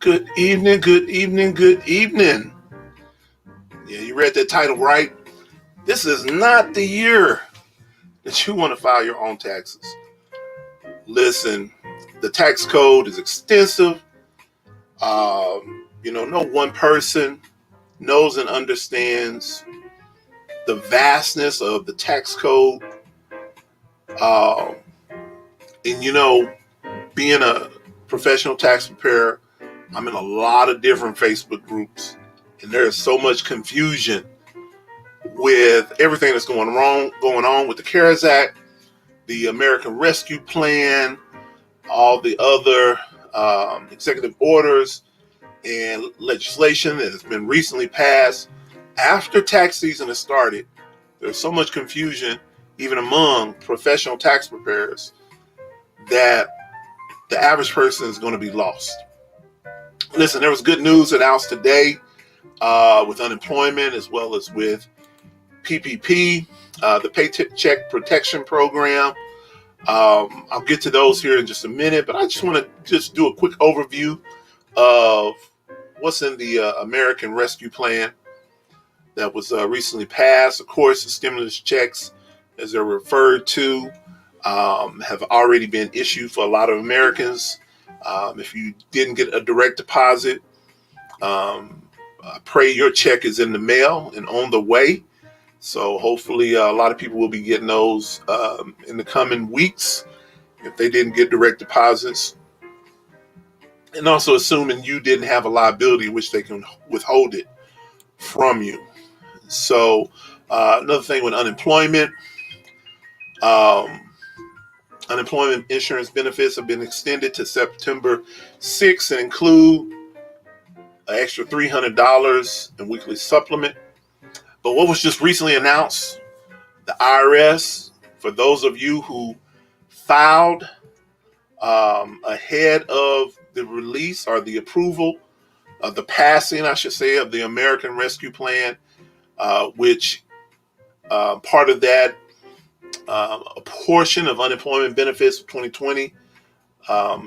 Good evening, good evening, good evening. Yeah, you read that title right. This is not the year that you want to file your own taxes. Listen, the tax code is extensive. No one person knows and understands the vastness of the tax code. Um, and being a professional tax preparer, I'm in a lot of different Facebook groups, and there is so much confusion with everything that's going on with the CARES Act, the American Rescue Plan, all the other executive orders and legislation that has been recently passed after tax season has started. There's so much confusion, even among professional tax preparers, that the average person is going to be lost. Listen, there was good news announced today with unemployment as well as with PPP, the Paycheck Protection Program. I'll get to those here in just a minute, but I just want to just do a quick overview of what's in the American Rescue Plan that was recently passed. Of course, the stimulus checks, as they're referred to, have already been issued for a lot of Americans. If you didn't get a direct deposit, I pray your check is in the mail and on the way. So hopefully a lot of people will be getting those in the coming weeks if they didn't get direct deposits. And also assuming you didn't have a liability in which they can withhold it from you. So another thing with unemployment, unemployment insurance benefits have been extended to September 6th and include an extra $300 in weekly supplement. But what was just recently announced, the IRS, for those of you who filed ahead of the release or the approval of the passing, I should say, of the American Rescue Plan, which part of that, a portion of unemployment benefits for 2020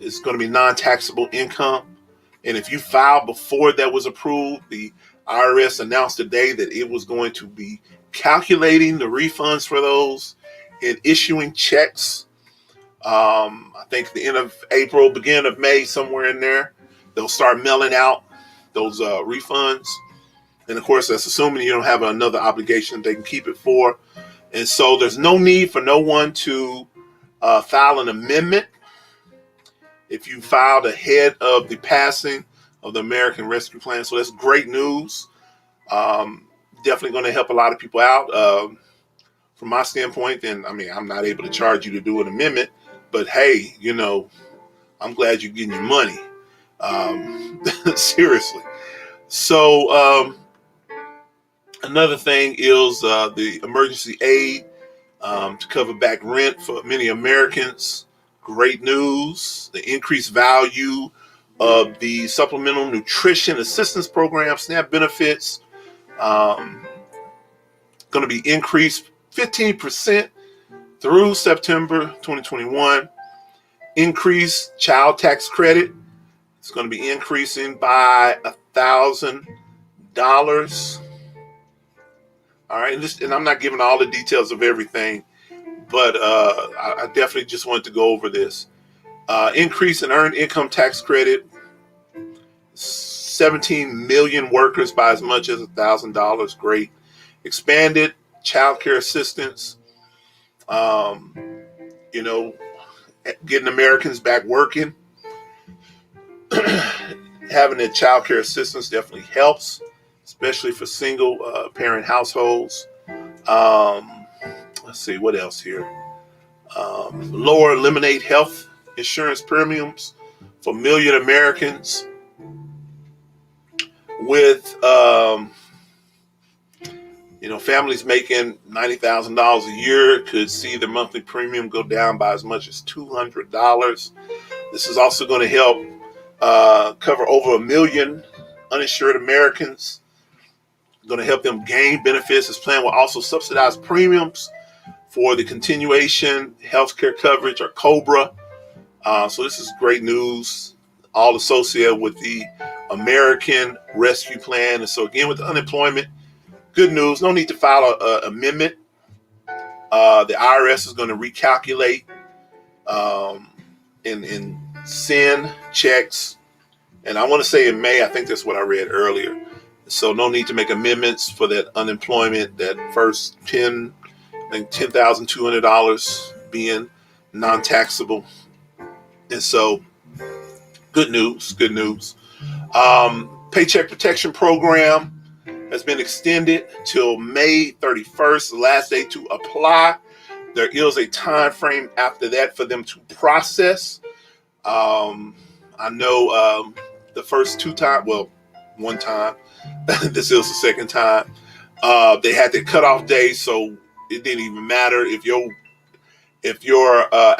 is going to be non-taxable income. And if you filed before that was approved, the IRS announced today that it was going to be calculating the refunds for those and issuing checks. I think the end of April, beginning of May, somewhere in there, they'll start mailing out those refunds. And of course, that's assuming you don't have another obligation they can keep it for. And so there's no need for no one to file an amendment if you filed ahead of the passing of the American Rescue Plan. So that's great news. Definitely going to help a lot of people out. From my standpoint, then, I'm not able to charge you to do an amendment, but hey, I'm glad you're getting your money. Seriously. So another thing is the emergency aid to cover back rent for many Americans. Great news. The increased value of the Supplemental Nutrition Assistance Program, SNAP benefits, going to be increased 15% through September 2021. Increased child tax credit. It's going to be increasing by $1,000. All right, and I'm not giving all the details of everything, but I definitely just wanted to go over this. Increase in earned income tax credit, 17 million workers by as much as $1,000. Great. Expanded child care assistance, getting Americans back working. Having a child care assistance definitely helps, especially for single parent households. Let's see, what else here? Eliminate health insurance premiums for a million Americans with families making $90,000 a year could see their monthly premium go down by as much as $200. This is also going to help cover over 1 million uninsured Americans. Going to help them gain benefits. This plan will also subsidize premiums for the continuation healthcare coverage, or COBRA. So this is great news. all associated with the American Rescue Plan. And so again, with the unemployment, good news, no need to file an amendment. The IRS is going to recalculate and send checks. And I want to say in May, I think that's what I read earlier. So no need to make amendments for that unemployment, that first $10,200 being non-taxable. And so good news. Paycheck Protection Program has been extended till May 31st, the last day to apply. There is a time frame after that for them to process. I know the first one time, this is the second time, they had the cutoff day, so it didn't even matter if your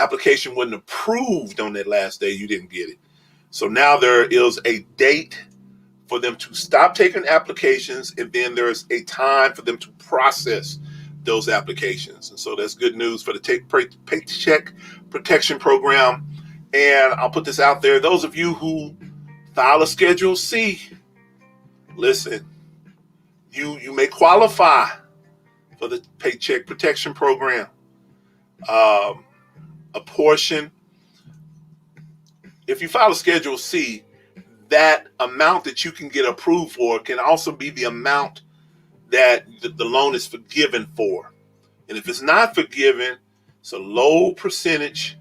application wasn't approved on that last day, you didn't get it. So now there is a date for them to stop taking applications, and then there's a time for them to process those applications. And so that's good news for the Paycheck Protection Program. And I'll put this out there. Those of you who file a Schedule C, listen, you may qualify for the Paycheck Protection Program. A portion, if you file a Schedule C, that amount that you can get approved for can also be the amount that the loan is forgiven for. And if it's not forgiven, it's a low percentage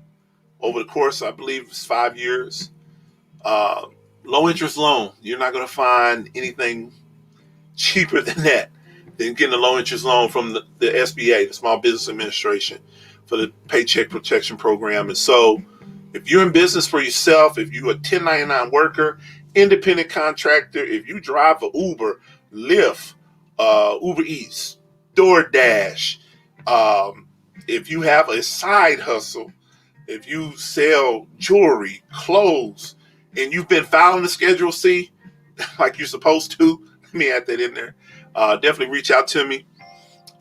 over the course, I believe it's 5 years. Low interest loan. You're not going to find anything cheaper than that, than getting a low interest loan from the SBA, the Small Business Administration, for the Paycheck Protection Program. And so if you're in business for yourself, if you're a 1099 worker, independent contractor, if you drive for Uber, Lyft, Uber Eats, DoorDash, if you have a side hustle, if you sell jewelry, clothes, and you've been filing the Schedule C like you're supposed to, let me add that in there. Definitely reach out to me,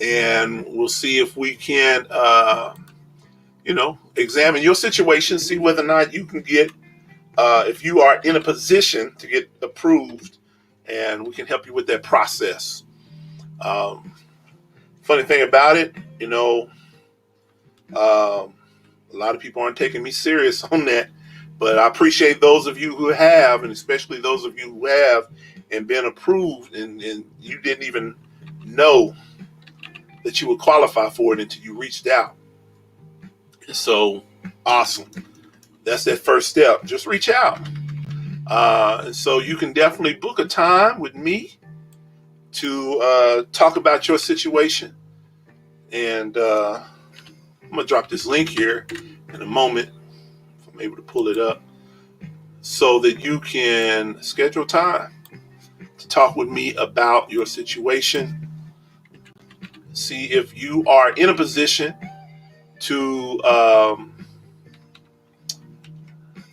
and we'll see if we can, examine your situation, see whether or not you can get, if you are in a position to get approved, and we can help you with that process. Funny thing about it, a lot of people aren't taking me serious on that, but I appreciate those of you who have, and especially those of you who have and been approved, and you didn't even know that you would qualify for it until you reached out. So awesome. That's that first step. Just reach out. And so you can definitely book a time with me to talk about your situation. And I'm going to drop this link here in a moment, if I'm able to pull it up, so that you can schedule time to talk with me about your situation. See if you are in a position to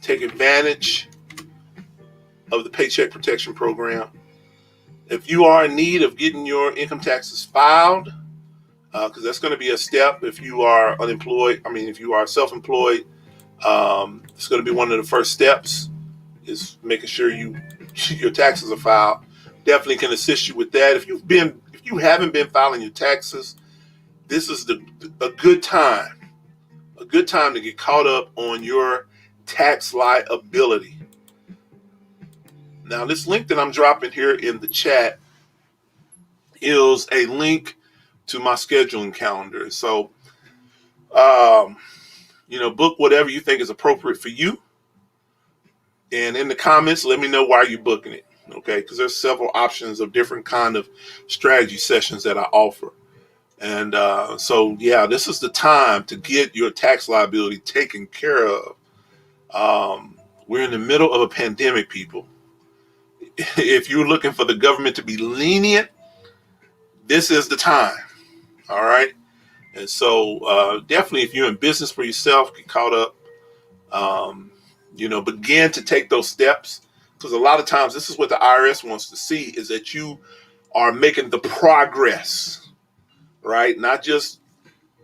take advantage of the Paycheck Protection Program. If you are in need of getting your income taxes filed, because that's going to be a step if you are unemployed. If you are self-employed, it's going to be one of the first steps is making sure your taxes are filed. Definitely can assist you with that. If you haven't been filing your taxes, this is a good time to get caught up on your tax liability. Now, this link that I'm dropping here in the chat is a link to my scheduling calendar. So, book whatever you think is appropriate for you. And in the comments, let me know why you're booking it. Okay, because there's several options of different kind of strategy sessions that I offer. And this is the time to get your tax liability taken care of. We're in the middle of a pandemic, people. If you're looking for the government to be lenient, this is the time. All right. And so definitely, if you're in business for yourself, get caught up, begin to take those steps, because a lot of times this is what the IRS wants to see, is that you are making the progress, right? Not just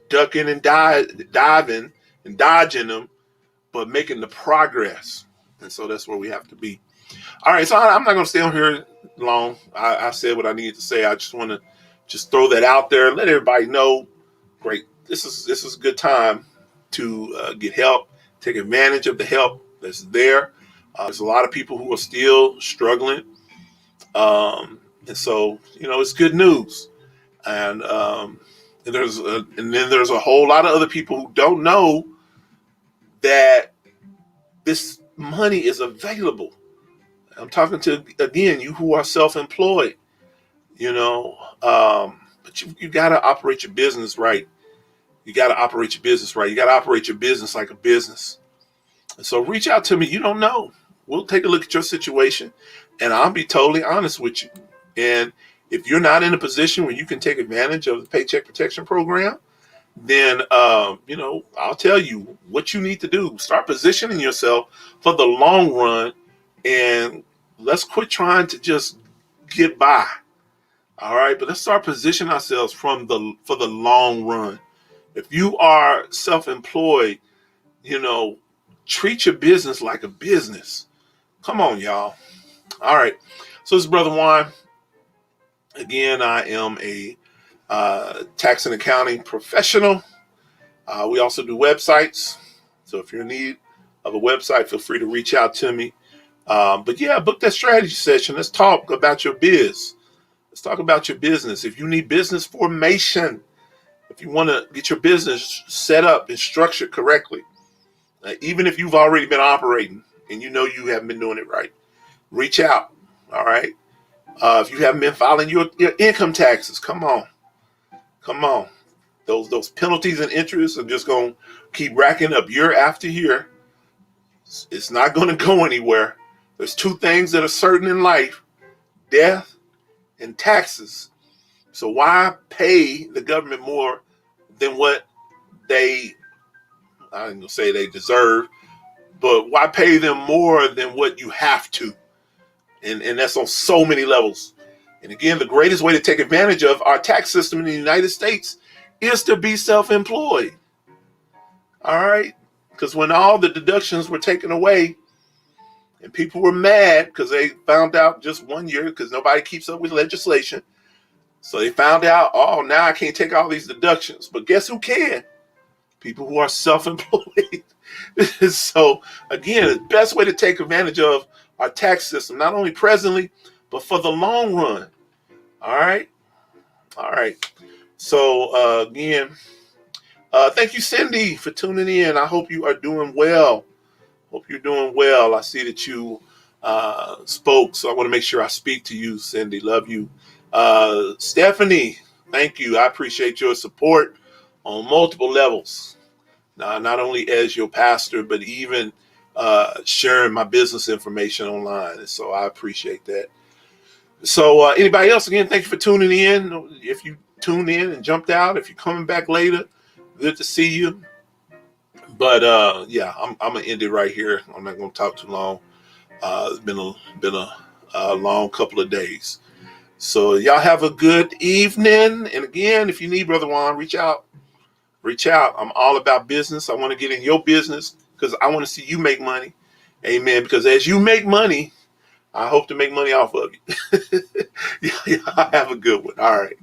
ducking and diving and dodging them, but making the progress. And so that's where we have to be. All right, so I'm not going to stay on here long. I said what I needed to say. I just want to just throw that out there, let everybody know. Great, this is a good time to get help. Take advantage of the help that's there. There's a lot of people who are still struggling, and so it's good news. And then there's a whole lot of other people who don't know that this money is available. I'm talking to, again, you who are self-employed, but you got to operate your business right. You got to operate your business right. You got to operate your business like a business. And so reach out to me. You don't know. We'll take a look at your situation, and I'll be totally honest with you. And if you're not in a position where you can take advantage of the Paycheck Protection Program, then, I'll tell you what you need to do. Start positioning yourself for the long run, and let's quit trying to just get by. All right. But let's start positioning ourselves for the long run. If you are self-employed, treat your business like a business. Come on, y'all. All right. So this is Brother Juan. Again, I am a tax and accounting professional. We also do websites. So if you're in need of a website, feel free to reach out to me. But yeah, book that strategy session. Let's talk about your biz. Let's talk about your business. If you need business formation, if you want to get your business set up and structured correctly, even if you've already been operating and you haven't been doing it right, reach out. All right. If you haven't been filing your income taxes, come on. Those penalties and interests are just going to keep racking up year after year. It's not going to go anywhere. There's two things that are certain in life: death and taxes. So why pay the government more than what I ain't going to say they deserve, but why pay them more than what you have to? And that's on so many levels. And again, the greatest way to take advantage of our tax system in the United States is to be self-employed. All right? Because when all the deductions were taken away and people were mad because they found out just one year, because nobody keeps up with legislation. So they found out, oh, now I can't take all these deductions. But guess who can? People who are self-employed. So again, the best way to take advantage of our tax system, not only presently, but for the long run. All right. So again, thank you, Cindy, for tuning in. I hope you are doing well. I see that you spoke, so I want to make sure I speak to you, Cindy. Love you. Stephanie, thank you. I appreciate your support on multiple levels. Not only as your pastor, but even sharing my business information online. And so I appreciate that. So anybody else, again, thank you for tuning in. If you tuned in and jumped out, if you're coming back later, good to see you. But yeah, I'm gonna end it right here. I'm not gonna talk too long. It's been a long couple of days. So y'all have a good evening. And again, if you need Brother Juan, reach out. I'm all about business. I want to get in your business because I want to see you make money. Amen. Because as you make money, I hope to make money off of you. Yeah, have a good one. All right.